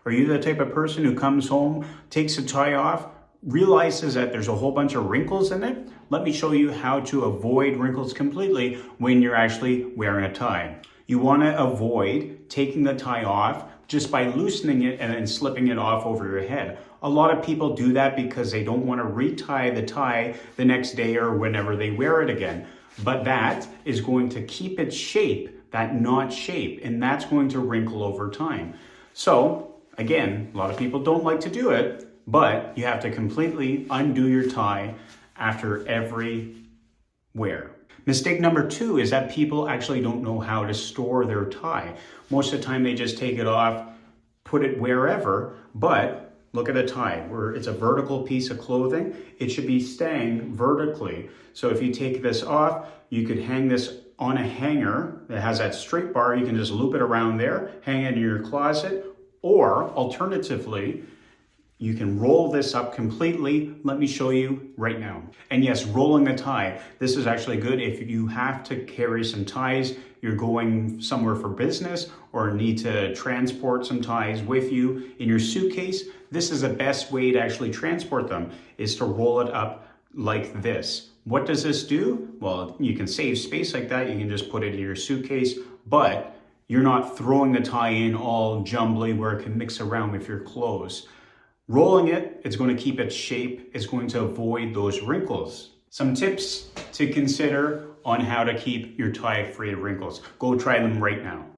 Are you the type of person who comes home, takes a tie off, realizes that there's a whole bunch of wrinkles in it? Let me show you how to avoid wrinkles completely when you're actually wearing a tie. You want to avoid taking the tie off just by loosening it and then slipping it off over your head. A lot of people do that because they don't want to retie the tie the next day or whenever they wear it again. But that is going to keep its shape, that knot shape, and that's going to wrinkle over time. So again, a lot of people don't like to do it, but you have to completely undo your tie after every wear. Mistake number 2 is that people actually don't know how to store their tie. Most of the time they just take it off, put it wherever, but look at a tie where it's a vertical piece of clothing. It should be staying vertically. So if you take this off, you could hang this on a hanger that has that straight bar. You can just loop it around there, hang it in your closet, or alternatively, you can roll this up completely. Let me show you right now. And yes, rolling the tie. This is actually good if you have to carry some ties, you're going somewhere for business or need to transport some ties with you in your suitcase. This is the best way to actually transport them, is to roll it up like this. What does this do? Well, you can save space like that. You can just put it in your suitcase, but you're not throwing the tie in all jumbly where it can mix around with your clothes. Rolling it, it's going to keep its shape. It's going to avoid those wrinkles. Some tips to consider on how to keep your tie free of wrinkles. Go try them right now.